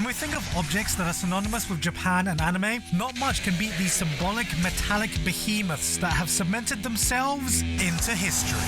When we think of objects that are synonymous with Japan and anime, not much can beat these symbolic metallic behemoths that have cemented themselves into history.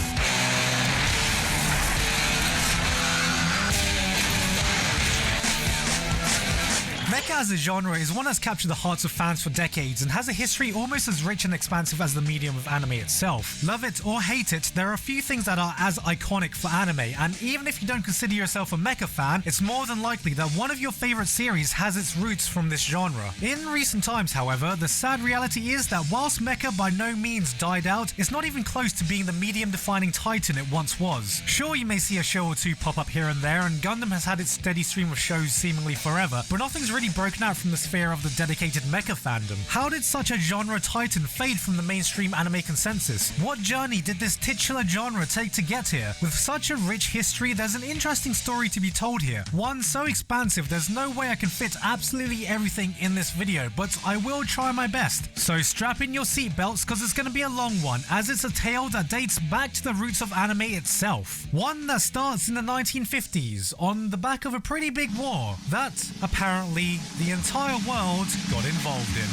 Mecha as a genre is one that's captured the hearts of fans for decades and has a history almost as rich and expansive as the medium of anime itself. Love it or hate it, there are a few things that are as iconic for anime, and even if you don't consider yourself a mecha fan, it's more than likely that one of your favorite series has its roots from this genre. In recent times, however, the sad reality is that whilst mecha by no means died out, it's not even close to being the medium-defining titan it once was. Sure, you may see a show or two pop up here and there, and Gundam has had its steady stream of shows seemingly forever, but nothing's really broken out from the sphere of the dedicated mecha fandom. How did such a genre titan fade from the mainstream anime consensus? What journey did this titular genre take to get here? With such a rich history, there's an interesting story to be told here. One so expansive there's no way I can fit absolutely everything in this video, but I will try my best. So strap in your seatbelts because it's going to be a long one, as it's a tale that dates back to the roots of anime itself. One that starts in the 1950s on the back of a pretty big war that apparently the entire world got involved in.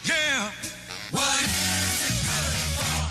Yeah, what?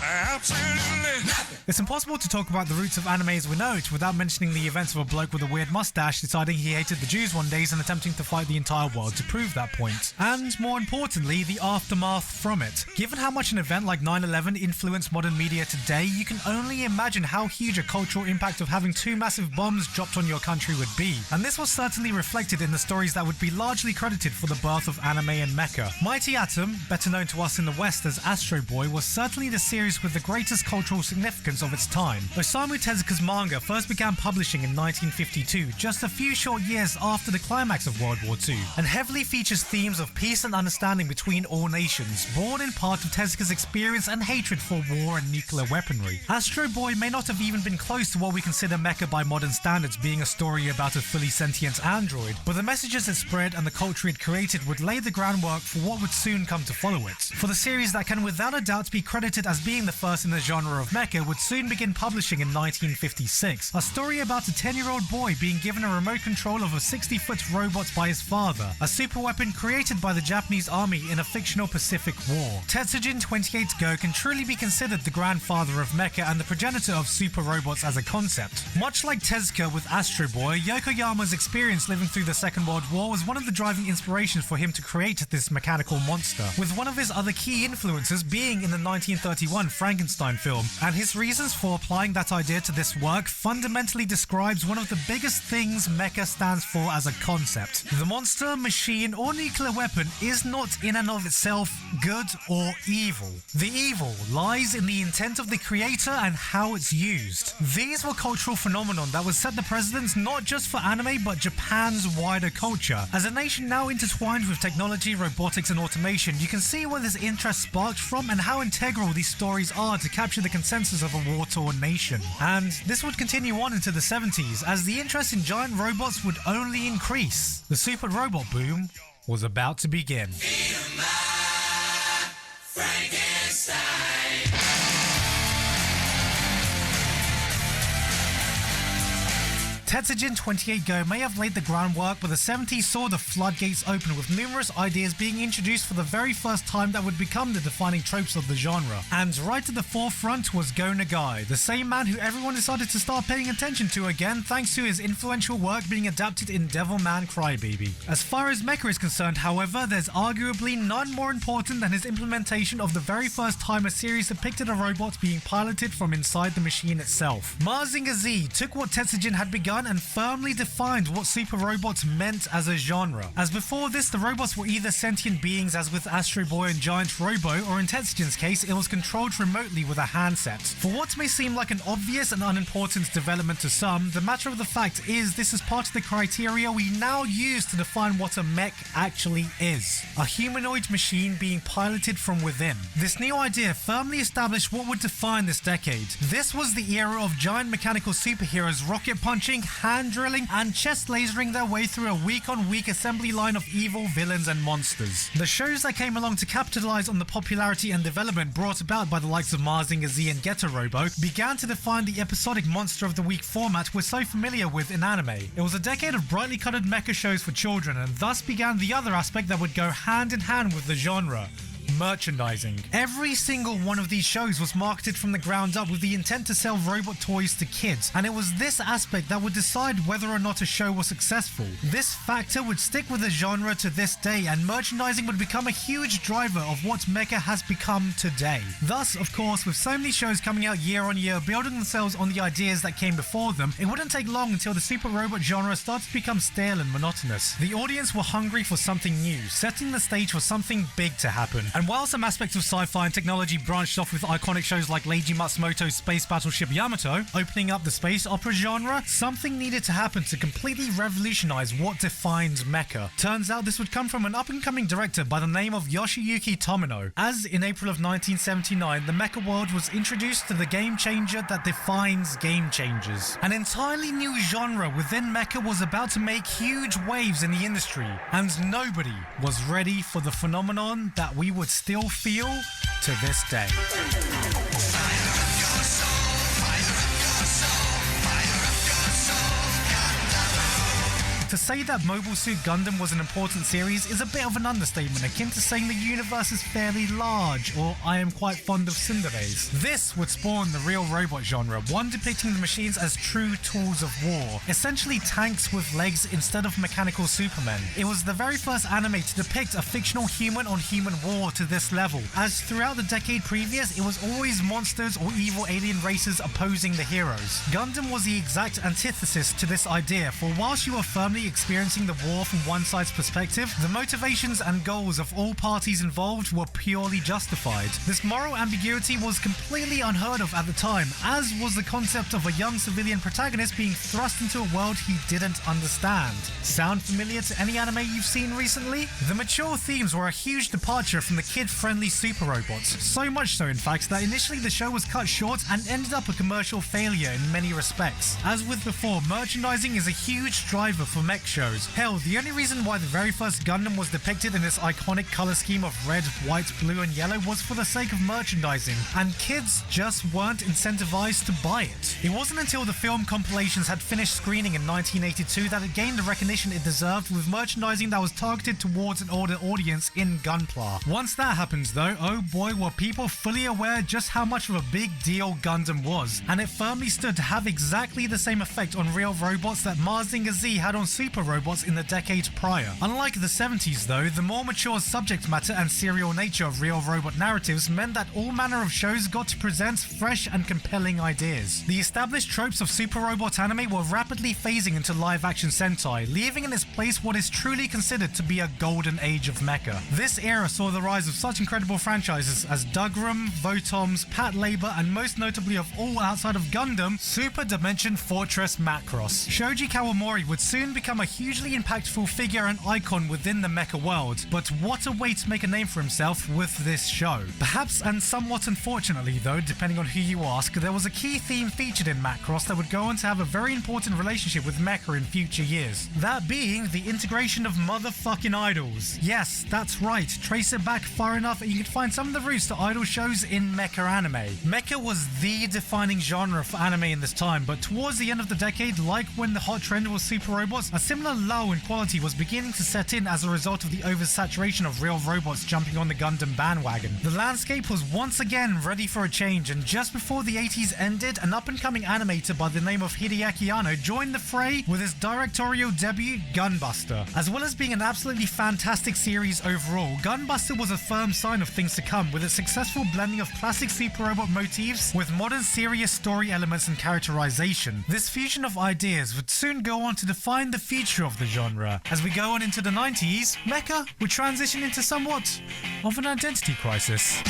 Absolutely nothing. It's impossible to talk about the roots of anime as we know it without mentioning the events of a bloke with a weird mustache deciding he hated the Jews one day and attempting to fight the entire world to prove that point. And more importantly, the aftermath from it. Given how much an event like 9/11 influenced modern media today, you can only imagine how huge a cultural impact of having two massive bombs dropped on your country would be. And this was certainly reflected in the stories that would be largely credited for the birth of anime and mecha. Mighty Atom, better known to us in the West as Astro Boy, was certainly the series with the greatest cultural significance of its time. Osamu Tezuka's manga first began publishing in 1952, just a few short years after the climax of World War II, and heavily features themes of peace and understanding between all nations, born in part of Tezuka's experience and hatred for war and nuclear weaponry. Astro Boy may not have even been close to what we consider mecha by modern standards, being a story about a fully sentient android, but the messages it spread and the culture it created would lay the groundwork for what would soon come to follow it. For the series that can without a doubt be credited as being the first in the genre of mecha would soon begin publishing in 1956, a story about a 10-year-old boy being given a remote control of a 60-foot robot by his father, a super weapon created by the Japanese army in a fictional Pacific War. Tetsujin 28 Go can truly be considered the grandfather of mecha and the progenitor of super robots as a concept. Much like Tezuka with Astro Boy, Yokoyama's experience living through the Second World War was one of the driving inspirations for him to create this mechanical monster, with one of his other key influences being in the 1931 Frankenstein film, and his reasons for applying that idea to this work fundamentally describes one of the biggest things mecha stands for as a concept. The monster, machine, or nuclear weapon is not in and of itself good or evil. The evil lies in the intent of the creator and how it's used. These were cultural phenomenon that would set the precedence not just for anime but Japan's wider culture. As a nation now intertwined with technology, robotics and automation, you can see where this interest sparked from and how integral these stories are to capture the consensus of a war-torn nation. And this would continue on into the 70s as the interest in giant robots would only increase. The super robot boom was about to begin. Tetsujin 28 Go may have laid the groundwork, but the 70s saw the floodgates open with numerous ideas being introduced for the very first time that would become the defining tropes of the genre. And right at the forefront was Go Nagai, the same man who everyone decided to start paying attention to again thanks to his influential work being adapted in Devilman Crybaby. As far as mecha is concerned, however, there's arguably none more important than his implementation of the very first time a series depicted a robot being piloted from inside the machine itself. Mazinger Z took what Tetsujin had begun and firmly defined what super robots meant as a genre. As before this, the robots were either sentient beings as with Astro Boy and Giant Robo, or in Tetsujin's case, it was controlled remotely with a handset. For what may seem like an obvious and unimportant development to some, the matter of the fact is this is part of the criteria we now use to define what a mech actually is. A humanoid machine being piloted from within. This new idea firmly established what would define this decade. This was the era of giant mechanical superheroes rocket punching, hand drilling, and chest lasering their way through a week-on-week assembly line of evil villains and monsters. The shows that came along to capitalize on the popularity and development brought about by the likes of Mazinger Z and Getter Robo began to define the episodic Monster of the Week format we're so familiar with in anime. It was a decade of brightly colored mecha shows for children, and thus began the other aspect that would go hand in hand with the genre: merchandising. Every single one of these shows was marketed from the ground up with the intent to sell robot toys to kids, and it was this aspect that would decide whether or not a show was successful. This factor would stick with the genre to this day, and merchandising would become a huge driver of what mecha has become today. Thus, of course, with so many shows coming out year on year building themselves on the ideas that came before them, it wouldn't take long until the super robot genre started to become stale and monotonous. The audience were hungry for something new, setting the stage for something big to happen. And while some aspects of sci-fi and technology branched off with iconic shows like Leiji Matsumoto's Space Battleship Yamato, opening up the space opera genre, something needed to happen to completely revolutionize what defines mecha. Turns out this would come from an up-and-coming director by the name of Yoshiyuki Tomino, as in April of 1979, the mecha world was introduced to the game changer that defines game changers. An entirely new genre within mecha was about to make huge waves in the industry, and nobody was ready for the phenomenon that we would still feel to this day. To say that Mobile Suit Gundam was an important series is a bit of an understatement, akin to saying the universe is fairly large, or I am quite fond of tsunderes. This would spawn the real robot genre, one depicting the machines as true tools of war, essentially tanks with legs instead of mechanical supermen. It was the very first anime to depict a fictional human-on-human war to this level, as throughout the decade previous, it was always monsters or evil alien races opposing the heroes. Gundam was the exact antithesis to this idea, for whilst you were firmly experiencing the war from one side's perspective, the motivations and goals of all parties involved were purely justified. This moral ambiguity was completely unheard of at the time, as was the concept of a young civilian protagonist being thrust into a world he didn't understand. Sound familiar to any anime you've seen recently? The mature themes were a huge departure from the kid-friendly super robots, so much so in fact that initially the show was cut short and ended up a commercial failure in many respects. As with before, merchandising is a huge driver for mech shows. Hell, the only reason why the very first Gundam was depicted in this iconic color scheme of red, white, blue and yellow was for the sake of merchandising, and kids just weren't incentivized to buy it. It wasn't until the film compilations had finished screening in 1982 that it gained the recognition it deserved with merchandising that was targeted towards an older audience in Gunpla. Once that happened though, oh boy were people fully aware just how much of a big deal Gundam was, and it firmly stood to have exactly the same effect on real robots that Mazinger Z had on super robots in the decades prior. Unlike the 70s though, the more mature subject matter and serial nature of real robot narratives meant that all manner of shows got to present fresh and compelling ideas. The established tropes of super robot anime were rapidly phasing into live-action Sentai, leaving in its place what is truly considered to be a golden age of mecha. This era saw the rise of such incredible franchises as Dougram, Votoms, Patlabor, and most notably of all outside of Gundam, Super Dimension Fortress Macross. Shoji Kawamori would soon become a hugely impactful figure and icon within the mecha world, but what a way to make a name for himself with this show. Perhaps and somewhat unfortunately though, depending on who you ask, there was a key theme featured in Macross that would go on to have a very important relationship with mecha in future years. That being the integration of motherfucking idols. Yes, that's right, trace it back far enough and you can find some of the roots to idol shows in mecha anime. Mecha was the defining genre for anime in this time, but towards the end of the decade, like when the hot trend was super robots, a similar lull in quality was beginning to set in as a result of the oversaturation of real robots jumping on the Gundam bandwagon. The landscape was once again ready for a change, and just before the 80s ended, an up-and-coming animator by the name of Hideaki Anno joined the fray with his directorial debut, Gunbuster. As well as being an absolutely fantastic series overall, Gunbuster was a firm sign of things to come, with a successful blending of classic super robot motifs with modern serious story elements and characterization. This fusion of ideas would soon go on to define the future of the genre. As we go on into the 90s, mecha would transition into somewhat of an identity crisis.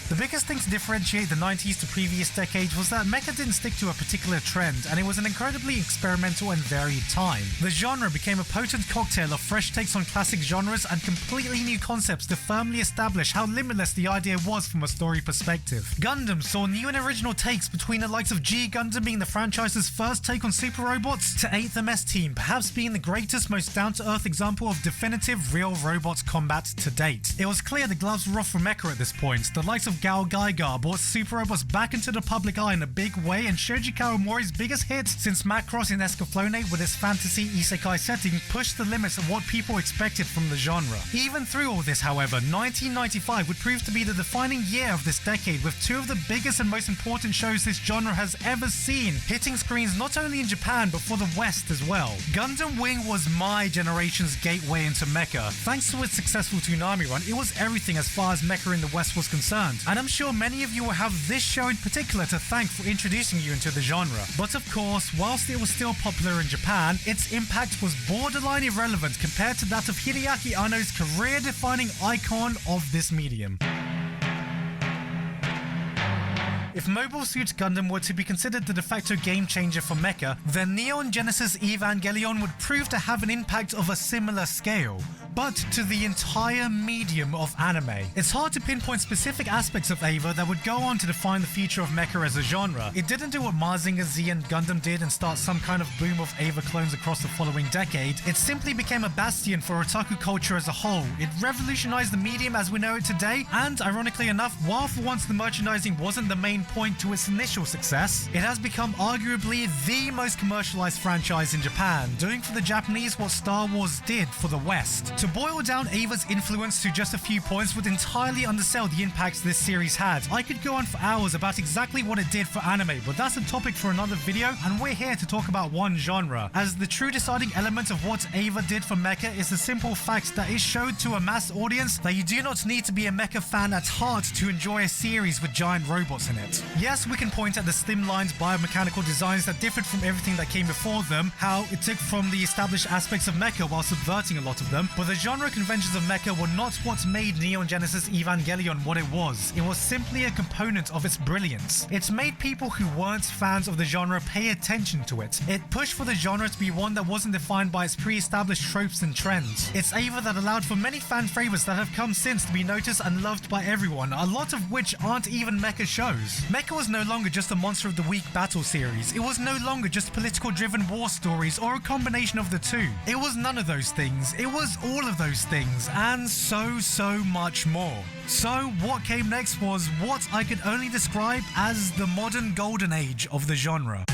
The biggest thing to differentiate the 90s to previous decades was that mecha didn't stick to a particular trend, and it was an incredibly experimental and varied time. The genre became a potent cocktail of fresh takes on classic genres and completely new concepts to firmly establish how limitless the idea was from a story perspective. Gundam saw new and original takes between the likes of G Gundam being the franchise's first take on super robots, to 8th MS Team perhaps being the greatest, most down-to-earth example of definitive real robots combat to date. It was clear the gloves were off for mecha at this point. The likes of Gao Gaiga brought super robots back into the public eye in a big way, and Shoji Kawamori's biggest hit since Macross in Escaflowne with its fantasy isekai setting pushed the limits of what people expected from the genre. Even through all this, however, 1995 would prove to be the defining year of this decade, with two of the biggest and most important shows this genre has ever seen hitting screens not only in Japan but for the West as well. Gundam Wing was my generation's gateway into mecha. Thanks to its successful Toonami run, it was everything as far as mecha in the West was concerned, and I'm sure many of you will have this show in particular to thank for introducing you into the genre. But of course, whilst it was still popular in Japan, its impact was borderline irrelevant compared to that of Hideaki Anno's career-defining icon of this medium. If Mobile Suit Gundam were to be considered the de facto game changer for mecha, then Neon Genesis Evangelion would prove to have an impact of a similar scale, but to the entire medium of anime. It's hard to pinpoint specific aspects of EVA that would go on to define the future of mecha as a genre. It didn't do what Mazinger Z and Gundam did and start some kind of boom of EVA clones across the following decade. It simply became a bastion for otaku culture as a whole. It revolutionized the medium as we know it today, and ironically enough, while for once the merchandising wasn't the main point to its initial success, it has become arguably the most commercialized franchise in Japan, doing for the Japanese what Star Wars did for the West. To boil down EVA's influence to just a few points would entirely undersell the impact this series had. I could go on for hours about exactly what it did for anime, but that's a topic for another video, and we're here to talk about one genre, as the true deciding element of what EVA did for mecha is the simple fact that it showed to a mass audience that you do not need to be a mecha fan at heart to enjoy a series with giant robots in it. Yes, we can point at the slimlined biomechanical designs that differed from everything that came before them, how it took from the established aspects of mecha while subverting a lot of them, but the genre conventions of mecha were not what made Neon Genesis Evangelion what it was. It was simply a component of its brilliance. It made people who weren't fans of the genre pay attention to it. It pushed for the genre to be one that wasn't defined by its pre-established tropes and trends. It's EVA that allowed for many fan favorites that have come since to be noticed and loved by everyone, a lot of which aren't even mecha shows. Mecha was no longer just a Monster of the Week battle series. It was no longer just political-driven war stories or a combination of the two. It was none of those things. It was all of those things, and so much more. So what came next was what I could only describe as the modern golden age of the genre.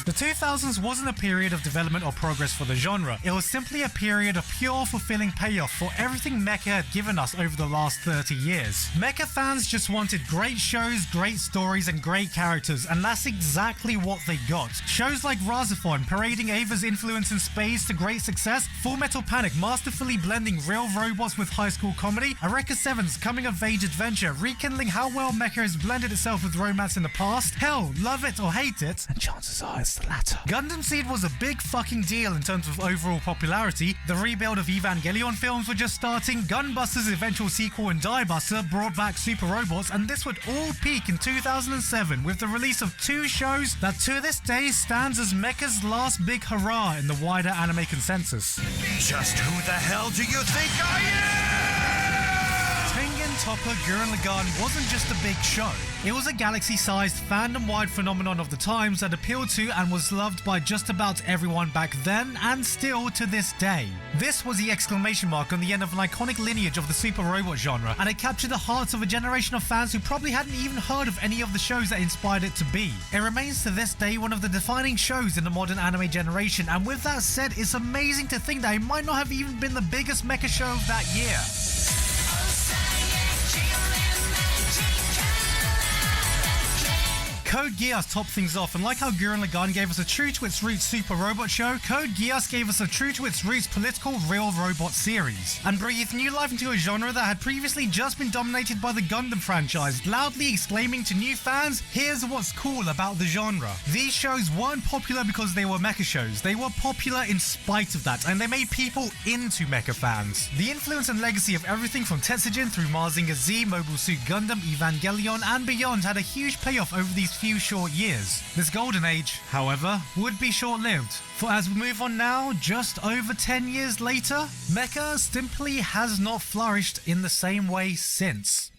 The 2000s wasn't a period of development or progress for the genre. It was simply a period of pure fulfilling payoff for everything mecha had given us over the last 30 years. Mecha fans just wanted great shows, great stories, and great characters, and that's exactly what they got. Shows like Razafon parading Ava's influence in space to great success, Full Metal Panic masterfully blending real robots with high school comedy, Eureka 7's coming-of-age adventure rekindling how well mecha has blended itself with romance in the past. Hell, love it or hate it, and chances are it's the latter. Gundam Seed was a big fucking deal in terms of overall popularity. The rebuild of Evangelion films were just starting, Gunbuster's eventual sequel and Diebuster brought back super robots, and this would all peak in 2007 with the release of two shows that to this day stands as mecha's last big hurrah in the wider anime consensus. Just who the hell do you think I am? Tengen Toppa Gurren Lagann wasn't just a big show. It was a galaxy-sized, fandom-wide phenomenon of the times that appealed to and was loved by just about everyone back then and still to this day. This was the exclamation mark on the end of an iconic lineage of the super robot genre, and it captured the hearts of a generation of fans who probably hadn't even heard of any of the shows that inspired it to be. It remains to this day one of the defining shows in the modern anime generation, and with that said, it's amazing to think that it might not have even been the biggest mecha show of that year. Code Geass topped things off, and like how Gurren Lagann gave us a true to its roots super robot show, Code Geass gave us a true to its roots political real robot series, and breathed new life into a genre that had previously just been dominated by the Gundam franchise, loudly exclaiming to new fans, here's what's cool about the genre. These shows weren't popular because they were mecha shows, they were popular in spite of that, and they made people into mecha fans. The influence and legacy of everything from Tetsujin through Mazinger Z, Mobile Suit Gundam, Evangelion, and beyond had a huge payoff over these few short years. This golden age, however, would be short-lived, for as we move on now, just over 10 years later, mecha simply has not flourished in the same way since.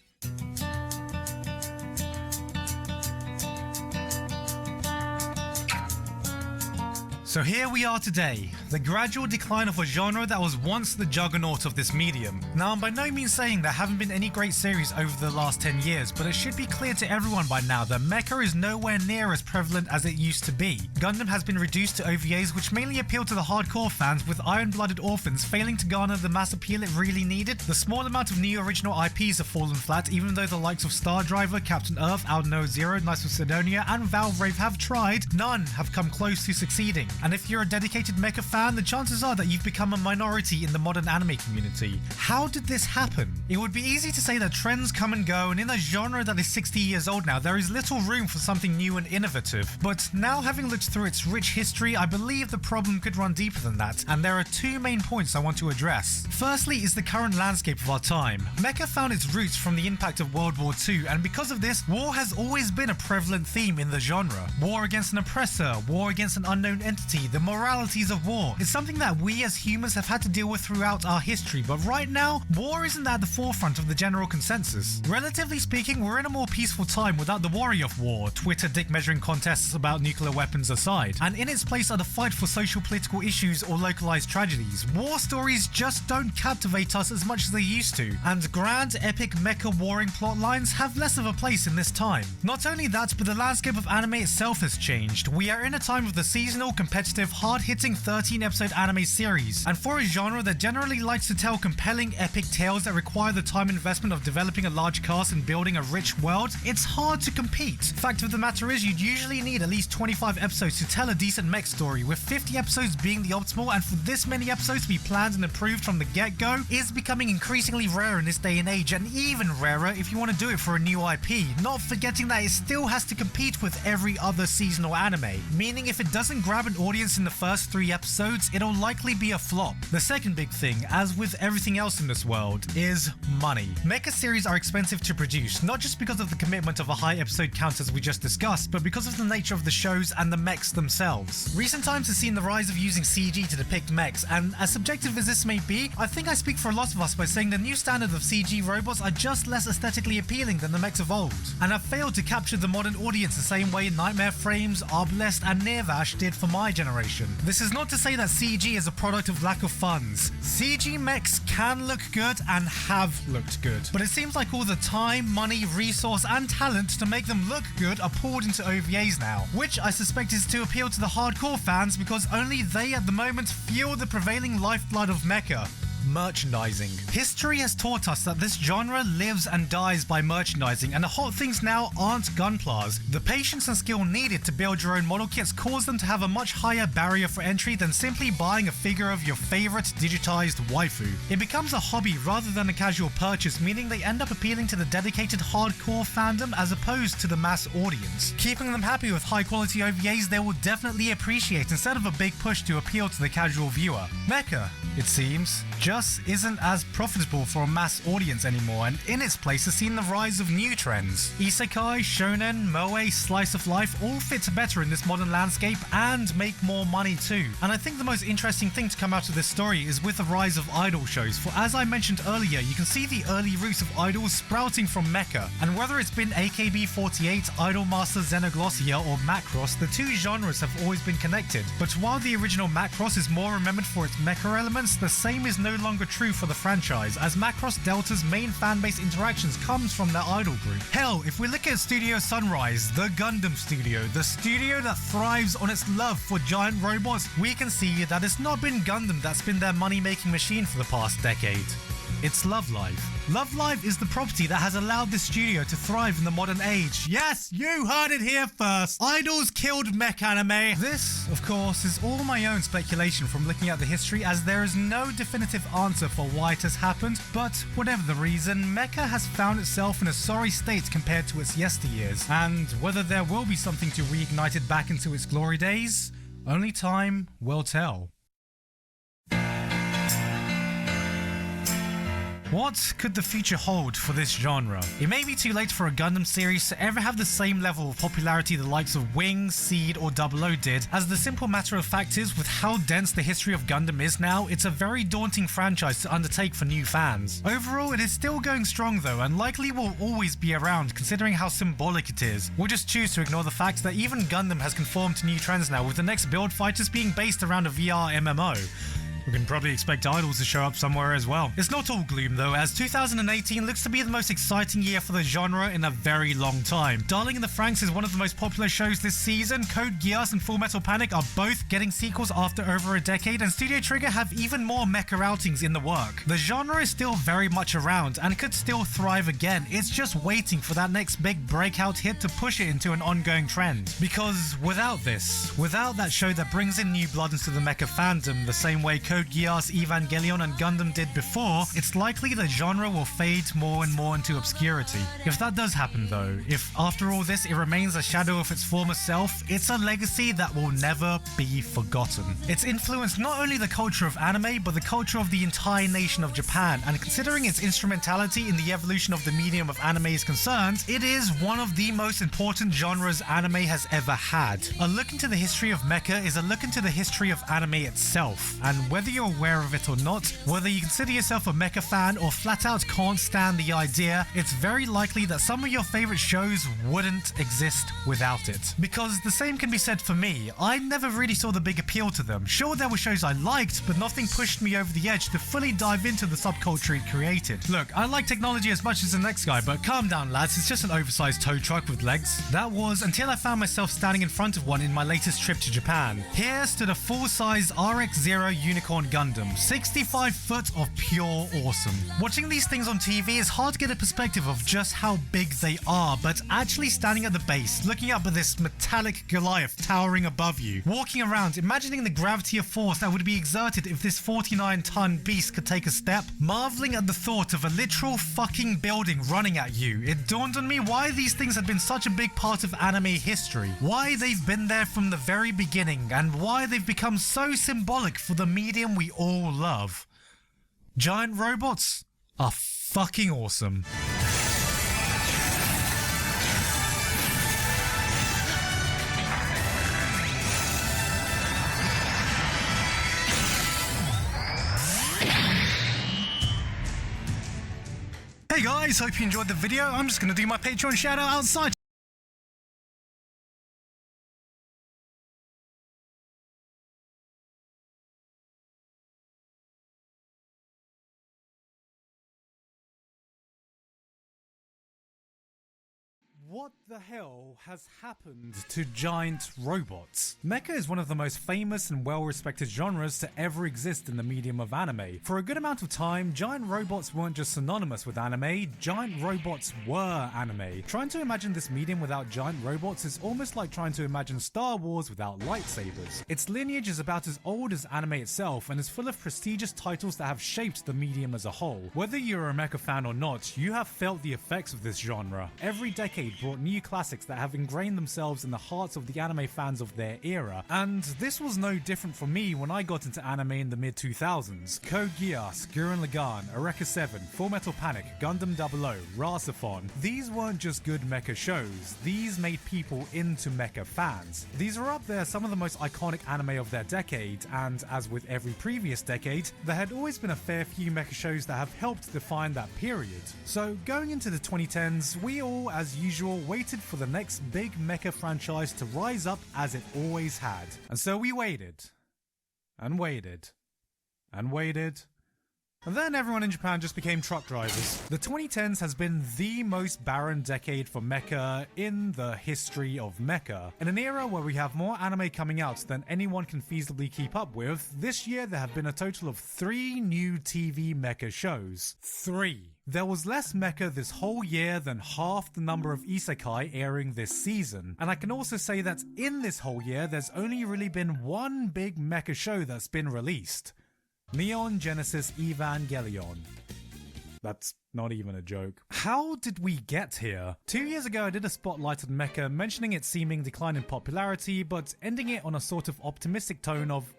So here we are today, the gradual decline of a genre that was once the juggernaut of this medium. Now, I'm by no means saying there haven't been any great series over the last 10 years, but it should be clear to everyone by now that mecha is nowhere near as prevalent as it used to be. Gundam has been reduced to OVAs which mainly appeal to the hardcore fans, with Iron-Blooded Orphans failing to garner the mass appeal it really needed. The small amount of new original IPs have fallen flat, even though the likes of Star Driver, Captain Earth, Aldno Zero, Knights of Sidonia, and Valve Rave have tried, none have come close to succeeding. And if you're a dedicated mecha fan, the chances are that you've become a minority in the modern anime community. How did this happen? It would be easy to say that trends come and go, and in a genre that is 60 years old now, there is little room for something new and innovative. But now, having looked through its rich history, I believe the problem could run deeper than that, and there are two main points I want to address. Firstly is the current landscape of our time. Mecha found its roots from the impact of World War II, and because of this, war has always been a prevalent theme in the genre. War against an oppressor, war against an unknown entity, the moralities of war. It's something that we as humans have had to deal with throughout our history, but right now, war isn't at the forefront of the general consensus. Relatively speaking, we're in a more peaceful time without the worry of war, Twitter dick measuring contests about nuclear weapons aside, and in its place are the fight for social political issues or localized tragedies. War stories just don't captivate us as much as they used to, and grand epic mecha warring plot lines have less of a place in this time. Not only that, but the landscape of anime itself has changed. We are in a time of the seasonal, competitive, hard-hitting 13-episode anime series, and for a genre that generally likes to tell compelling epic tales that require the time investment of developing a large cast and building a rich world, it's hard to compete. Fact of the matter is, you'd usually need at least 25 episodes to tell a decent mech story, with 50 episodes being the optimal, and for this many episodes to be planned and approved from the get-go is becoming increasingly rare in this day and age, and even rarer if you want to do it for a new IP, not forgetting that it still has to compete with every other seasonal anime, meaning if it doesn't grab an audience in the first 3 episodes, it'll likely be a flop. The second big thing, as with everything else in this world, is money. Mecha series are expensive to produce, not just because of the commitment of a high episode count as we just discussed, but because of the nature of the shows and the mechs themselves. Recent times have seen the rise of using CG to depict mechs, and as subjective as this may be, I think I speak for a lot of us by saying the new standard of CG robots are just less aesthetically appealing than the mechs of old, and have failed to capture the modern audience the same way Nightmare Frames, Arbalest, and Nearvash did for my generation. This is not to say that CG is a product of lack of funds. CG mechs can look good and have looked good, but it seems like all the time, money, resource, and talent to make them look good are poured into OVAs now, which I suspect is to appeal to the hardcore fans because only they at the moment fuel the prevailing lifeblood of mecha. Merchandising. History has taught us that this genre lives and dies by merchandising, and the hot things now aren't gunplas. The patience and skill needed to build your own model kits cause them to have a much higher barrier for entry than simply buying a figure of your favorite digitized waifu. It becomes a hobby rather than a casual purchase, meaning they end up appealing to the dedicated hardcore fandom as opposed to the mass audience, keeping them happy with high quality OVAs they will definitely appreciate instead of a big push to appeal to the casual viewer. Mecha, it seems, just isn't as profitable for a mass audience anymore, and in its place has seen the rise of new trends. Isekai, shonen, moe, slice of life all fit better in this modern landscape and make more money too. And I think the most interesting thing to come out of this story is with the rise of idol shows, for as I mentioned earlier, you can see the early roots of idols sprouting from mecha, and whether it's been AKB48, Idolmaster Xenoglossia, or Macross, the two genres have always been connected. But while the original Macross is more remembered for its mecha elements, the same is no longer true for the franchise, as Macross Delta's main fanbase interactions comes from their idol group. Hell, if we look at Studio Sunrise, the Gundam studio, the studio that thrives on its love for giant robots, we can see that it's not been Gundam that's been their money-making machine for the past decade. It's Love Live. Love Live is the property that has allowed this studio to thrive in the modern age. Yes, you heard it here first. Idols killed mech anime. This, of course, is all my own speculation from looking at the history, as there is no definitive answer for why it has happened, but whatever the reason, mecha has found itself in a sorry state compared to its yesteryears, and whether there will be something to reignite it back into its glory days, only time will tell. What could the future hold for this genre? It may be too late for a Gundam series to ever have the same level of popularity the likes of Wing, Seed or 00 did, as the simple matter of fact is, with how dense the history of Gundam is now, it's a very daunting franchise to undertake for new fans. Overall, it is still going strong though, and likely will always be around considering how symbolic it is. We'll just choose to ignore the fact that even Gundam has conformed to new trends now, with the next build fighters being based around a VR MMO. We can probably expect idols to show up somewhere as well. It's not all gloom though, as 2018 looks to be the most exciting year for the genre in a very long time. Darling in the Franxx is one of the most popular shows this season. Code Geass and Full Metal Panic are both getting sequels after over a decade, and Studio Trigger have even more mecha outings in the work. The genre is still very much around and could still thrive again. It's just waiting for that next big breakout hit to push it into an ongoing trend. Because without this, without that show that brings in new blood into the mecha fandom the same way Code Geass, Evangelion and Gundam did before, it's likely the genre will fade more and more into obscurity. If that does happen though, if after all this it remains a shadow of its former self, it's a legacy that will never be forgotten. It's influenced not only the culture of anime, but the culture of the entire nation of Japan, and considering its instrumentality in the evolution of the medium of anime is concerned, it is one of the most important genres anime has ever had. A look into the history of mecha is a look into the history of anime itself, and whether you're aware of it or not, whether you consider yourself a mecha fan or flat out can't stand the idea, it's very likely that some of your favorite shows wouldn't exist without it. Because the same can be said for me. I never really saw the big appeal to them. Sure, there were shows I liked, but nothing pushed me over the edge to fully dive into the subculture it created. Look, I like technology as much as the next guy, but calm down lads, it's just an oversized tow truck with legs. That was until I found myself standing in front of one in my latest trip to Japan. Here stood a full-size RX-0 Unicorn Gundam, 65 foot of pure awesome. Watching these things on TV is hard to get a perspective of just how big they are, but actually standing at the base, looking up at this metallic Goliath towering above you, walking around, imagining the gravity of force that would be exerted if this 49-ton beast could take a step, marveling at the thought of a literal fucking building running at you, it dawned on me why these things had been such a big part of anime history, why they've been there from the very beginning, and why they've become so symbolic for the medium we all love. Giant robots are fucking awesome. Hey guys, hope you enjoyed the video. I'm just gonna do my Patreon shout out outside. What the hell has happened to giant robots? Mecha is one of the most famous and well-respected genres to ever exist in the medium of anime. For a good amount of time, giant robots weren't just synonymous with anime, giant robots were anime. Trying to imagine this medium without giant robots is almost like trying to imagine Star Wars without lightsabers. Its lineage is about as old as anime itself and is full of prestigious titles that have shaped the medium as a whole. Whether you're a mecha fan or not, you have felt the effects of this genre. Every decade brought new classics that have ingrained themselves in the hearts of the anime fans of their era, and this was no different for me when I got into anime in the mid-2000s. Code Geass, Gurren Lagann, Eureka 7, Full Metal Panic, Gundam 00, Rasafon. These weren't just good mecha shows, these made people into mecha fans. These are up there some of the most iconic anime of their decade, and as with every previous decade, there had always been a fair few mecha shows that have helped define that period. So going into the 2010s, we all, as usual, waited for the next big mecha franchise to rise up as it always had. And so we waited, and waited, and waited, And then everyone in Japan just became truck drivers. The 2010s has been the most barren decade for mecha in the history of mecha. In an era where we have more anime coming out than anyone can feasibly keep up with, this year there have been a total of 3 new TV mecha shows. 3. There was less mecha this whole year than half the number of isekai airing this season. And I can also say that in this whole year, there's only really been one big mecha show that's been released. Neon Genesis Evangelion. That's not even a joke. How did we get here? 2 years ago I did a spotlight on mecha, mentioning its seeming decline in popularity, but ending it on a sort of optimistic tone of,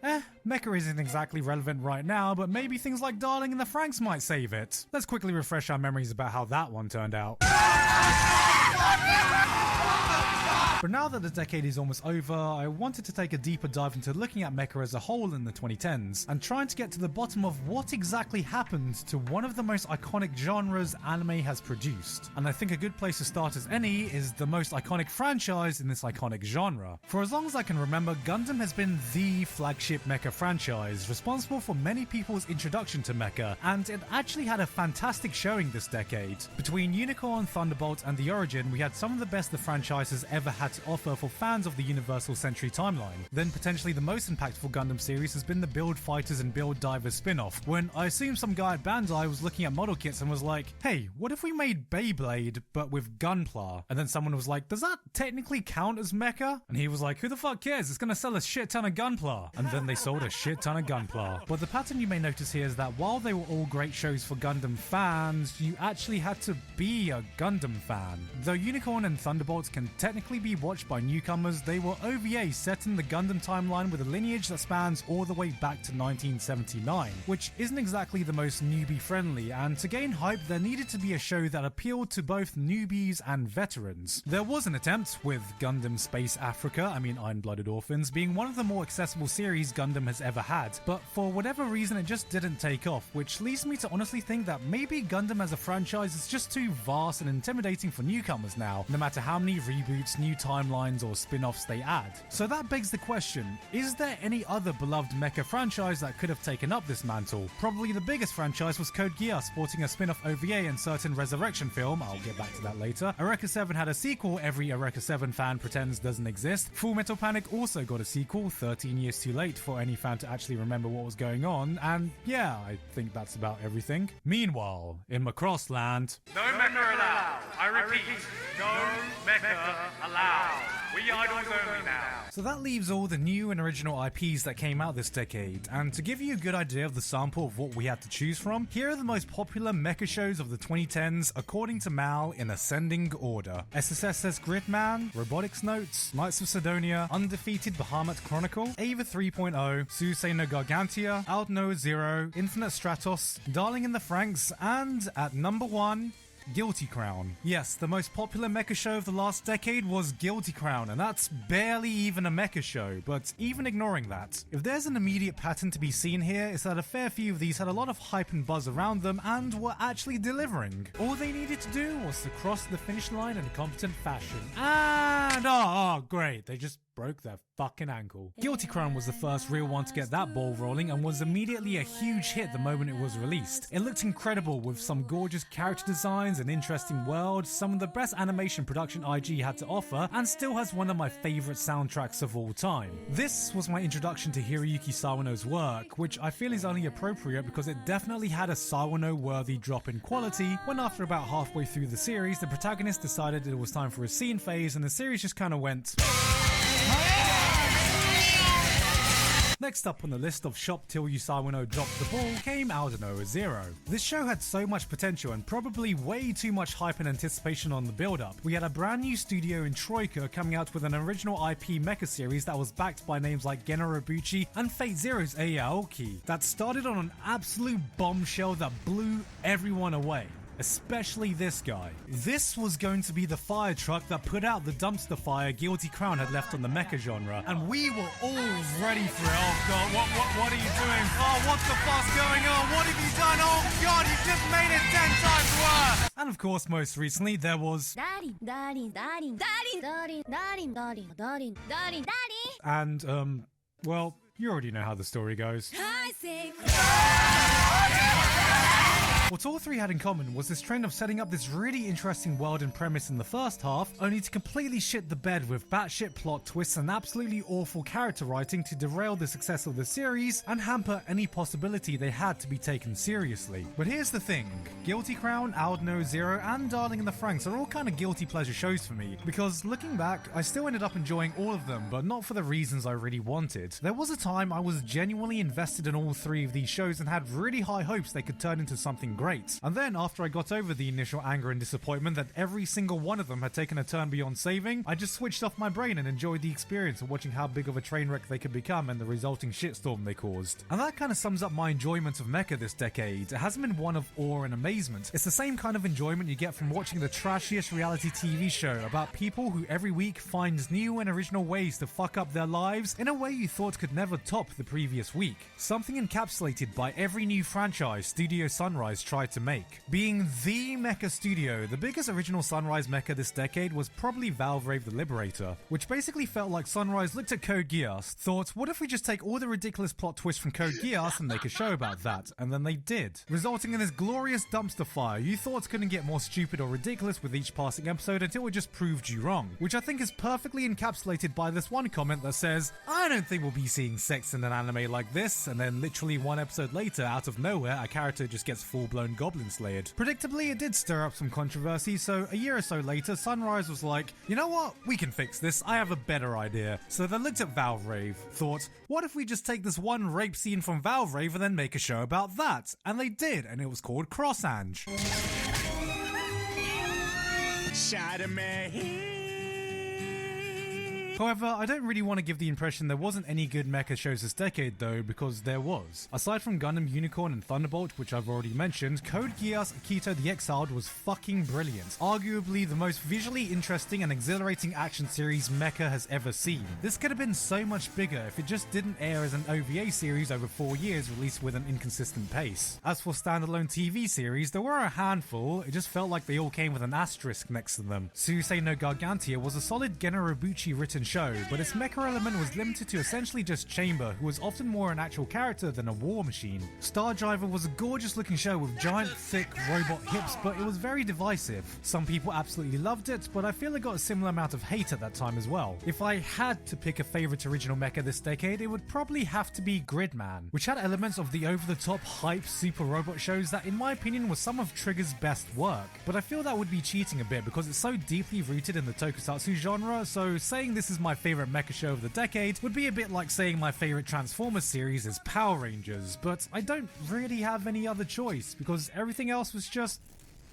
mecha isn't exactly relevant right now, but maybe things like Darling in the Franxx might save it. Let's quickly refresh our memories about how that one turned out. But now that the decade is almost over, I wanted to take a deeper dive into looking at mecha as a whole in the 2010s, and trying to get to the bottom of what exactly happened to one of the most iconic genres anime has produced. And I think a good place to start as any is the most iconic franchise in this iconic genre. For as long as I can remember, Gundam has been the flagship mecha franchise, responsible for many people's introduction to mecha, and it actually had a fantastic showing this decade. Between Unicorn, Thunderbolt, and The Origin, we had some of the best the franchise has ever had to offer for fans of the Universal Century timeline. Then potentially the most impactful Gundam series has been the Build Fighters and Build Divers spin-off, when I assume some guy at Bandai was looking at model kits and was like, hey, what if we made Beyblade but with Gunpla? And then someone was like, does that technically count as mecha? And he was like, who the fuck cares? It's gonna sell a shit ton of Gunpla. And then they sold a shit ton of Gunpla. But the pattern you may notice here is that while they were all great shows for Gundam fans, you actually had to be a Gundam fan. Though Unicorn and Thunderbolts can technically be watched by newcomers, they were OVAs set in the Gundam timeline with a lineage that spans all the way back to 1979, which isn't exactly the most newbie friendly, and to gain hype there needed to be a show that appealed to both newbies and veterans. There was an attempt, with Gundam Space Africa, Iron-Blooded Orphans, being one of the more accessible series Gundam has ever had, but for whatever reason it just didn't take off, which leads me to honestly think that maybe Gundam as a franchise is just too vast and intimidating for newcomers now, no matter how many reboots, new timelines, or spin-offs they add. So that begs the question, is there any other beloved mecha franchise that could have taken up this mantle? Probably the biggest franchise was Code Geass, sporting a spin-off OVA and certain Resurrection film, I'll get back to that later. Eureka 7 had a sequel every Eureka 7 fan pretends doesn't exist. Full Metal Panic also got a sequel, 13 years too late for any fan to actually remember what was going on, and yeah, I think that's about everything. Meanwhile, in Macross land, no mecha allowed. I repeat, no mecha allowed. We idols only now. So that leaves all the new and original IPs that came out this decade, and to give you a good idea of the sample of what we had to choose from, here are the most popular mecha shows of the 2010s according to Mal in ascending order. SSSS Gridman, Robotics Notes, Knights of Sidonia, Undefeated Bahamut Chronicle, Ava 3.0, Susei no Gargantia, Out No Zero, Infinite Stratos, Darling in the Franxx, and at number 1, Guilty Crown. Yes, the most popular mecha show of the last decade was Guilty Crown, and that's barely even a mecha show, but even ignoring that, if there's an immediate pattern to be seen here, it's that a fair few of these had a lot of hype and buzz around them and were actually delivering. All they needed to do was to cross the finish line in competent fashion. And oh great, they just broke their fucking ankle. Guilty Crown was the first real one to get that ball rolling and was immediately a huge hit the moment it was released. It looked incredible with some gorgeous character designs, an interesting world, some of the best animation production IG had to offer, and still has one of my favourite soundtracks of all time. This was my introduction to Hiroyuki Sawano's work, which I feel is only appropriate because it definitely had a Sawano-worthy drop in quality when after about halfway through the series, the protagonist decided it was time for a scene phase and the series just kind of went... Next up on the list of Shop Till You Sawano Dropped the Ball came Aldnoah Zero. This show had so much potential and probably way too much hype and anticipation on the build-up. We had a brand new studio in Troika coming out with an original IP mecha series that was backed by names like Geno Robuchi and Fate Zero's Ei Aoki, that started on an absolute bombshell that blew everyone away. Especially this guy. This was going to be the fire truck that put out the dumpster fire Guilty Crown had left on the mecha genre, and we were all ready for it. Oh god, what are you doing? Oh, what the fuck's going on? What have you done? Oh god, you just made it 10 times worse! And of course, most recently, there was... And, well, you already know how the story goes. What all three had in common was this trend of setting up this really interesting world and premise in the first half, only to completely shit the bed with batshit plot twists and absolutely awful character writing to derail the success of the series and hamper any possibility they had to be taken seriously. But here's the thing, Guilty Crown, Aldno, Zero, and Darling in the Franxx are all kind of guilty pleasure shows for me, because looking back, I still ended up enjoying all of them, but not for the reasons I really wanted. There was a time I was genuinely invested in all three of these shows and had really high hopes they could turn into something great. And then after I got over the initial anger and disappointment that every single one of them had taken a turn beyond saving, I just switched off my brain and enjoyed the experience of watching how big of a train wreck they could become and the resulting shitstorm they caused. And that kind of sums up my enjoyment of mecha this decade. It hasn't been one of awe and amazement. It's the same kind of enjoyment you get from watching the trashiest reality TV show about people who every week finds new and original ways to fuck up their lives in a way you thought could never top the previous week. Something encapsulated by every new franchise Studio Sunrise tried to make. Being the mecha studio, the biggest original Sunrise mecha this decade was probably Valvrave the Liberator, which basically felt like Sunrise looked at Code Geass, thought, what if we just take all the ridiculous plot twists from Code Geass and make a show about that? And then they did, resulting in this glorious dumpster fire you thought couldn't get more stupid or ridiculous with each passing episode until it just proved you wrong, which I think is perfectly encapsulated by this one comment that says, I don't think we'll be seeing sex in an anime like this, and then literally one episode later, out of nowhere, a character just gets full-blown goblin slayed. Predictably, it did stir up some controversy, so a year or so later, Sunrise was like, you know what, we can fix this, I have a better idea. So they looked at Valvrave, thought, what if we just take this one rape scene from Valvrave and then make a show about that? And they did, and it was called Cross-Ange. However, I don't really want to give the impression there wasn't any good mecha shows this decade though, because there was. Aside from Gundam Unicorn and Thunderbolt, which I've already mentioned, Code Geass Akito the Exiled was fucking brilliant. Arguably the most visually interesting and exhilarating action series mecha has ever seen. This could have been so much bigger if it just didn't air as an OVA series over 4 years released with an inconsistent pace. As for standalone TV series, there were a handful, it just felt like they all came with an asterisk next to them. Suisei no Gargantia was a solid Genrobuchi written show, but its mecha element was limited to essentially just Chamber, who was often more an actual character than a war machine. Star Driver was a gorgeous looking show with giant thick robot hips, but it was very divisive. Some people absolutely loved it, but I feel it got a similar amount of hate at that time as well. If I had to pick a favorite original mecha this decade, it would probably have to be Gridman, which had elements of the over-the-top hype super robot shows that in my opinion was some of Trigger's best work. But I feel that would be cheating a bit because it's so deeply rooted in the tokusatsu genre, so saying this is my favorite mecha show of the decade would be a bit like saying my favorite Transformers series is Power Rangers, but I don't really have any other choice because everything else was just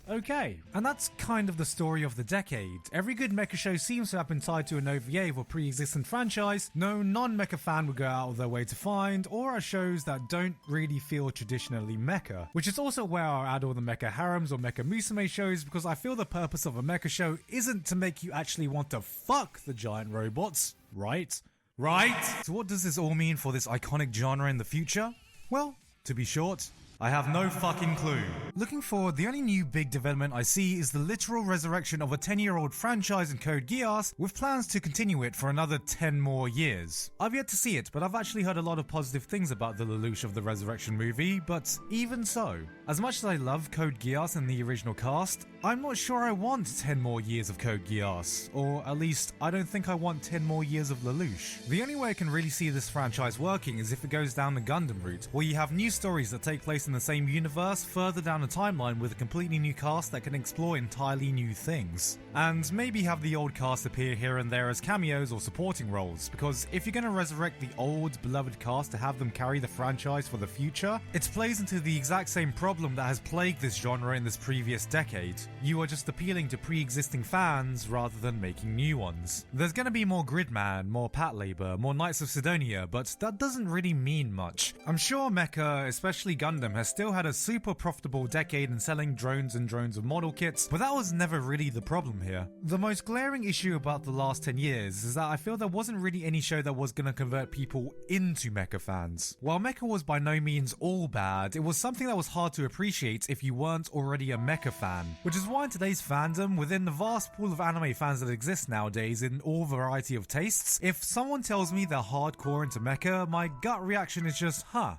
okay. And that's kind of the story of the decade. Every good mecha show seems to have been tied to an OVA of a pre-existent franchise no non-mecha fan would go out of their way to find, or are shows that don't really feel traditionally mecha. Which is also where I'll add all the mecha harems or mecha musume shows, because I feel the purpose of a mecha show isn't to make you actually want to fuck the giant robots, right? Right? So what does this all mean for this iconic genre in the future? Well, to be short, I have no fucking clue. Looking forward, the only new big development I see is the literal resurrection of a 10-year-old franchise in Code Geass, with plans to continue it for another 10 more years. I've yet to see it, but I've actually heard a lot of positive things about the Lelouch of the Resurrection movie, but even so. As much as I love Code Geass and the original cast, I'm not sure I want 10 more years of Code Geass, or at least I don't think I want 10 more years of Lelouch. The only way I can really see this franchise working is if it goes down the Gundam route, where you have new stories that take place in the same universe further down the timeline with a completely new cast that can explore entirely new things. And maybe have the old cast appear here and there as cameos or supporting roles, because if you're going to resurrect the old beloved cast to have them carry the franchise for the future, it plays into the exact same problem that has plagued this genre in this previous decade. You are just appealing to pre-existing fans rather than making new ones. There's going to be more Gridman, more Patlabor, more Knights of Sidonia, but that doesn't really mean much. I'm sure Mecha, especially Gundam, has still had a super profitable decade in selling drones and drones of model kits, but that was never really the problem here. The most glaring issue about the last 10 years is that I feel there wasn't really any show that was going to convert people into Mecha fans. While Mecha was by no means all bad, it was something that was hard to appreciate if you weren't already a Mecha fan, which is why in today's fandom, within the vast pool of anime fans that exist nowadays in all variety of tastes, if someone tells me they're hardcore into Mecha, my gut reaction is just, huh.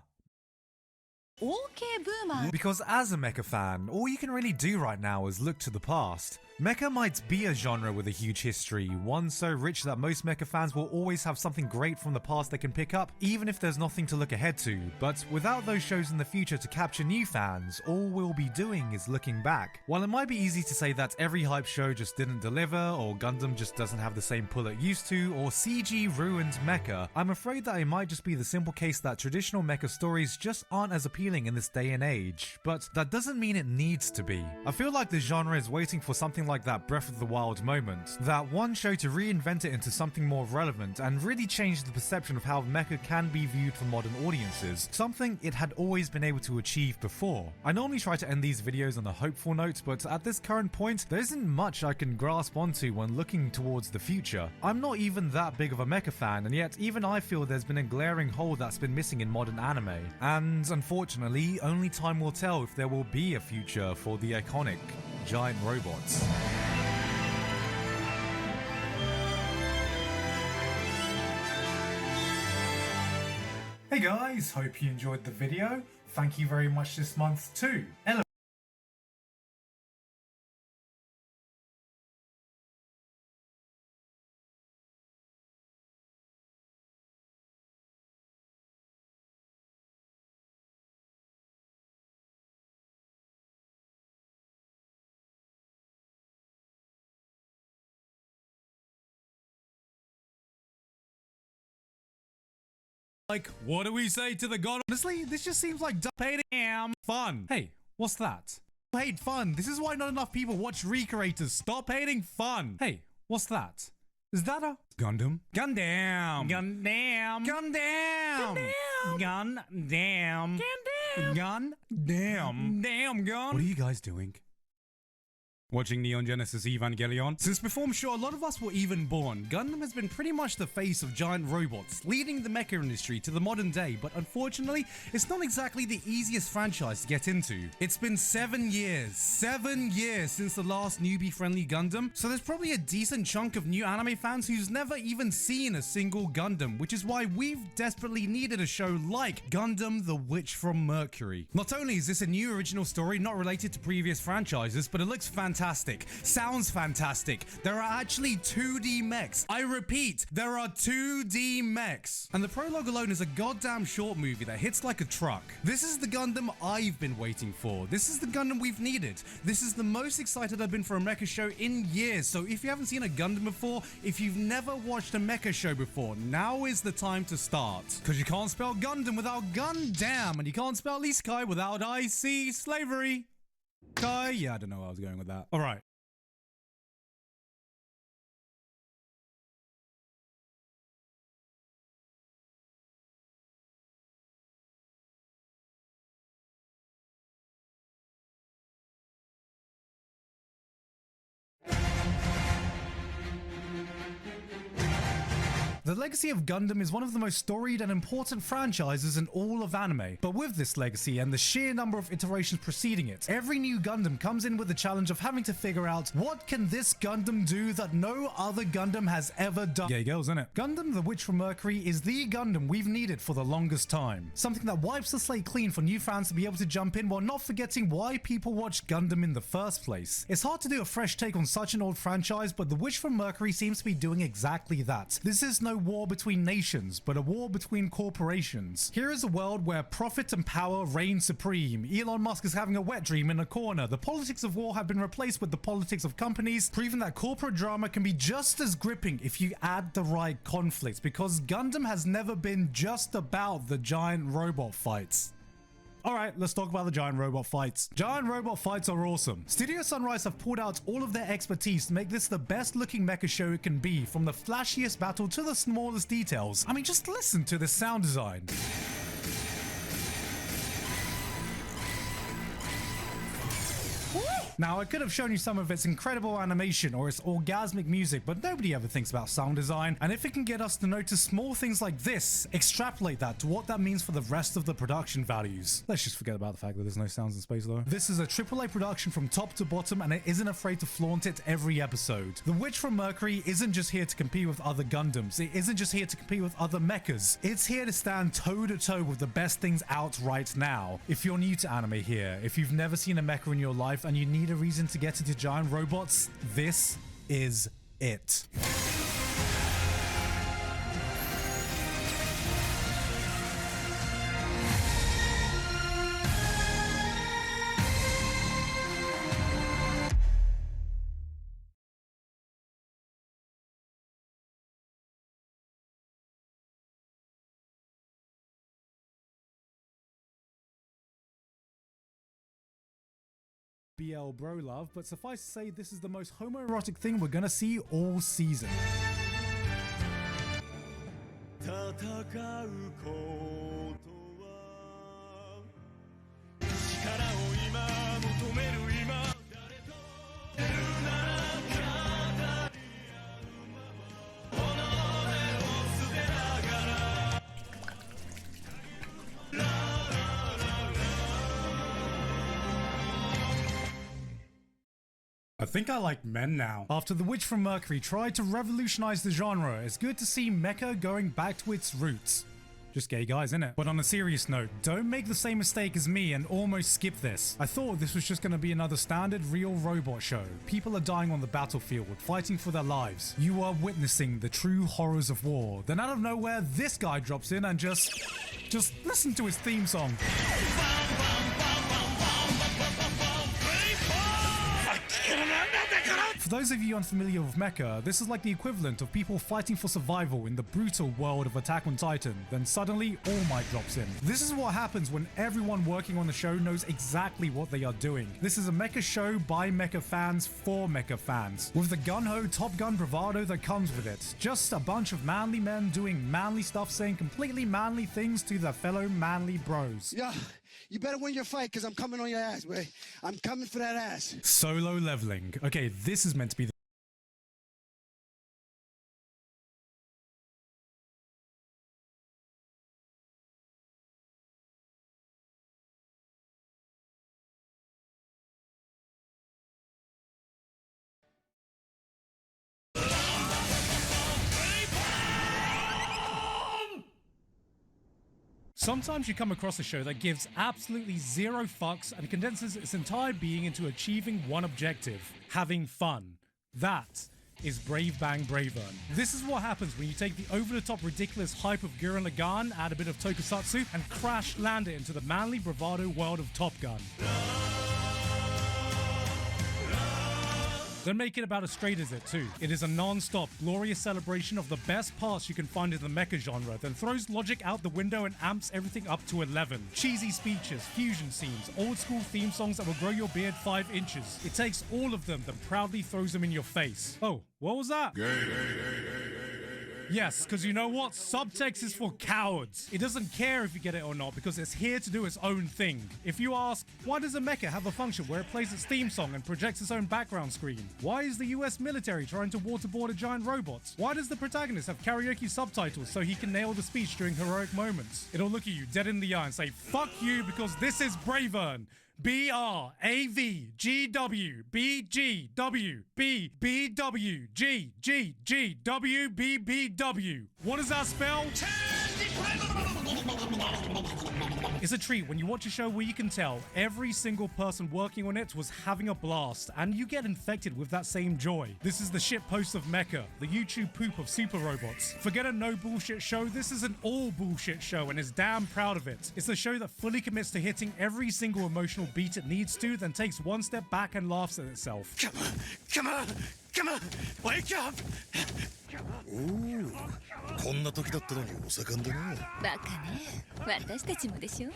OK ブーマー Because as a mecha fan, all you can really do right now is look to the past. Mecha might be a genre with a huge history, one so rich that most mecha fans will always have something great from the past they can pick up, even if there's nothing to look ahead to. But without those shows in the future to capture new fans, all we'll be doing is looking back. While it might be easy to say that every hype show just didn't deliver, or Gundam just doesn't have the same pull it used to, or CG ruined mecha, I'm afraid that it might just be the simple case that traditional mecha stories just aren't as appealing in this day and age. But that doesn't mean it needs to be. I feel like the genre is waiting for something like that Breath of the Wild moment, that one show to reinvent it into something more relevant and really change the perception of how mecha can be viewed for modern audiences, something it had always been able to achieve before. I normally try to end these videos on a hopeful note, but at this current point, there isn't much I can grasp onto when looking towards the future. I'm not even that big of a mecha fan, and yet even I feel there's been a glaring hole that's been missing in modern anime. And unfortunately, only time will tell if there will be a future for the iconic giant robots. Hey guys, hope you enjoyed the video. Thank you very much this month to Like, what do we say to the god? Honestly, this just seems like Damn fun. Hey, what's that? Hate fun. This is why not enough people watch recreators. Stop hating fun. Hey, what's that? Is that a Gundam. Gundam. Gundam. Gundam. Gundam. Gundam. Gundam. Damn gun. What are you guys doing? Watching Neon Genesis Evangelion? Since before I'm sure a lot of us were even born, Gundam has been pretty much the face of giant robots, leading the mecha industry to the modern day, but unfortunately, it's not exactly the easiest franchise to get into. It's been 7 years since the last newbie-friendly Gundam, so there's probably a decent chunk of new anime fans who's never even seen a single Gundam, which is why we've desperately needed a show like Gundam the Witch from Mercury. Not only is this a new original story not related to previous franchises, but it looks fantastic, sounds fantastic. There are actually 2D mechs. I repeat, there are 2D mechs. And the prologue alone is a goddamn short movie that hits like a truck. This is the Gundam I've been waiting for. This is the Gundam we've needed. This is the most excited I've been for a mecha show in years. So if you haven't seen a Gundam before, if you've never watched a mecha show before, now is the time to start. Because you can't spell Gundam without Gundam, and you can't spell Isekai without IC slavery. Kai? Yeah, I don't know where I was going with that. All right. The legacy of Gundam is one of the most storied and important franchises in all of anime, but with this legacy and the sheer number of iterations preceding it, every new Gundam comes in with the challenge of having to figure out what can this Gundam do that no other Gundam has ever done. Gay girls, innit? Gundam the Witch from Mercury is the Gundam we've needed for the longest time. Something that wipes the slate clean for new fans to be able to jump in while not forgetting why people watch Gundam in the first place. It's hard to do a fresh take on such an old franchise, but the Witch from Mercury seems to be doing exactly that. This is no war between nations, but a war between corporations. Here is a world where profit and power reign supreme. Elon Musk is having a wet dream in a corner. The politics of war have been replaced with the politics of companies, proving that corporate drama can be just as gripping if you add the right conflict, because Gundam has never been just about the giant robot fights. Alright, let's talk about the giant robot fights. Giant robot fights are awesome. Studio Sunrise have pulled out all of their expertise to make this the best looking mecha show it can be, from the flashiest battle to the smallest details. I mean, just listen to this sound design. Now, I could have shown you some of its incredible animation or its orgasmic music, but nobody ever thinks about sound design, and if it can get us to notice small things like this, extrapolate that to what that means for the rest of the production values. Let's just forget about the fact that there's no sounds in space though. This is a AAA production from top to bottom, and it isn't afraid to flaunt it every episode. The Witch from Mercury isn't just here to compete with other Gundams, it isn't just here to compete with other mechas, it's here to stand toe to toe with the best things out right now. If you're new to anime here, if you've never seen a mecha in your life and you need a reason to get into giant robots, this is it. BL bro love, but suffice to say this is the most homoerotic thing we're gonna see all season. 戦うことは力を今求める今誰と出るなら語り合うまま己を捨てながら I think I like men now. After The Witch from Mercury tried to revolutionize the genre, it's good to see mecha going back to its roots. Just gay guys, innit? But on a serious note, don't make the same mistake as me and almost skip this. I thought this was just gonna be another standard real robot show. People are dying on the battlefield, fighting for their lives. You are witnessing the true horrors of war. Then out of nowhere, this guy drops in and just listen to his theme song. For those of you unfamiliar with mecha, this is like the equivalent of people fighting for survival in the brutal world of Attack on Titan. Then suddenly, All Might drops in. This is what happens when everyone working on the show knows exactly what they are doing. This is a mecha show by mecha fans for mecha fans, with the gun-ho Top Gun bravado that comes with it. Just a bunch of manly men doing manly stuff, saying completely manly things to their fellow manly bros. Yeah, you better win your fight because I'm coming on your ass, boy. I'm coming for that ass. Solo leveling. Okay, this is meant to be the Sometimes you come across a show that gives absolutely zero fucks and condenses its entire being into achieving one objective: having fun. That is Brave Bang Bravern. This is what happens when you take the over-the-top ridiculous hype of Gurren Lagann, add a bit of tokusatsu, and crash land it into the manly bravado world of Top Gun. Then make it about as straight as it too. It is a non-stop, glorious celebration of the best parts you can find in the mecha genre, then throws logic out the window and amps everything up to 11. Cheesy speeches, fusion scenes, old school theme songs that will grow your beard 5 inches. It takes all of them, then proudly throws them in your face. Oh, what was that? Yes, because you know what? Subtext is for cowards. It doesn't care if you get it or not because it's here to do its own thing. If you ask, why does a mecha have a function where it plays its theme song and projects its own background screen? Why is the US military trying to waterboard a giant robot? Why does the protagonist have karaoke subtitles so he can nail the speech during heroic moments? It'll look at you dead in the eye and say, fuck you, because this is Bravern. BRAVGWBGWBBWGGGGWBBW. What does that spell? It's a treat when you watch a show where you can tell every single person working on it was having a blast, and you get infected with that same joy. This is the shitpost of mecha, the YouTube poop of super robots. Forget a no bullshit show, this is an all bullshit show and is damn proud of it. It's a show that fully commits to hitting every single emotional beat it needs to, then takes one step back and laughs at itself. Come on, wake up! こんな時だったのにお盛んだな。バカね。私たちもでしょ。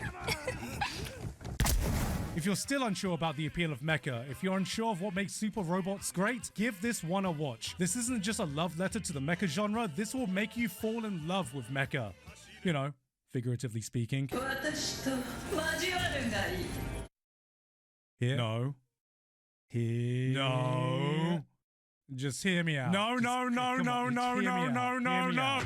If you're still unsure about the appeal of mecha, if you're unsure of what makes super robots great, give this one a watch. This isn't just a love letter to the mecha genre, this will make you fall in love with mecha. You know, figuratively speaking. Here? No. No. Just hear me out. No, Just- no, no, come no, on, no, just hear no, me no, out. no, Hear me no. out.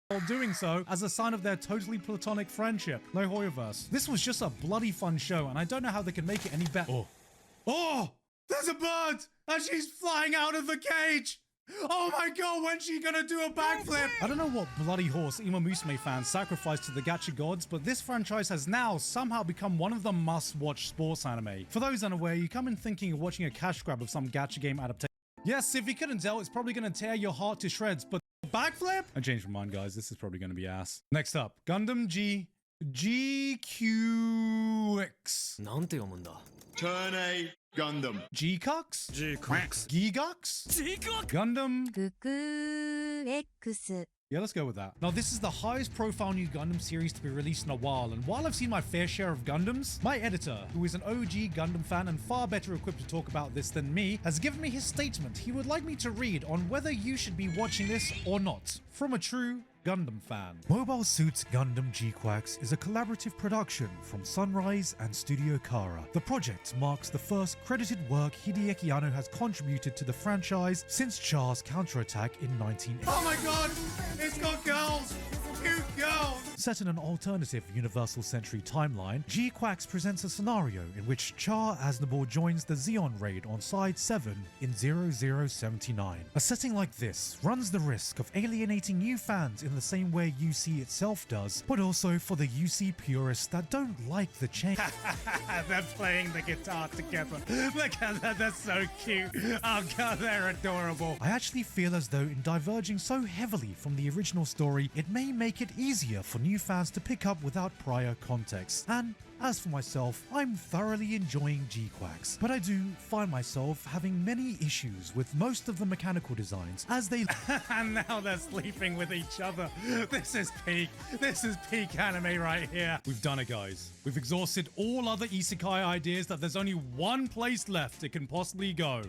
While doing so as a sign of their totally platonic friendship. No Hoyoverse. This was just a bloody fun show, and I don't know how they can make it any better. Oh! There's a bird! And she's flying out of the cage! Oh my god, when's she gonna do a backflip? I don't know what bloody horse Ima Musume fans sacrificed to the gacha gods, but this franchise has now somehow become one of the must-watch sports anime. For those unaware, you come in thinking of watching a cash grab of some gacha game adaptation. Yes, if you couldn't tell, it's probably gonna tear your heart to shreds, but backflip? I changed my mind, guys. This is probably gonna be ass. Next up, Gundam GQX. なんて読むんだ Turn A Gundam. G-Cux? Gigguk Giggux? Gigguk Gundam? グク X Yeah, let's go with that. Now, this is the highest profile new Gundam series to be released in a while, and while I've seen my fair share of Gundams, my editor, who is an OG Gundam fan and far better equipped to talk about this than me, has given me his statement he would like me to read on whether you should be watching this or not, from a true Gundam fan. Mobile Suit Gundam G-Quax is a collaborative production from Sunrise and Studio Kara. The project marks the first credited work Hideaki Anno has contributed to the franchise since Char's counterattack in 1980. Oh my god! It's got girls! Cute girls! Set in an alternative Universal Century timeline, G-Quax presents a scenario in which Char Aznavour joins the Zeon raid on Side 7 in 0079. A setting like this runs the risk of alienating new fans in the same way UC itself does, but also for the UC purists that don't like the change. They're playing the guitar together. Look at that, that's so cute. Oh god, they're adorable. I actually feel as though in diverging so heavily from the original story, it may make it easier for new fans to pick up without prior context. And as for myself, I'm thoroughly enjoying G-Quax, but I do find myself having many issues with most of the mechanical designs as they and now they're sleeping with each other. This is peak anime right here. We've done it, guys. We've exhausted all other isekai ideas that there's only one place left it can possibly go.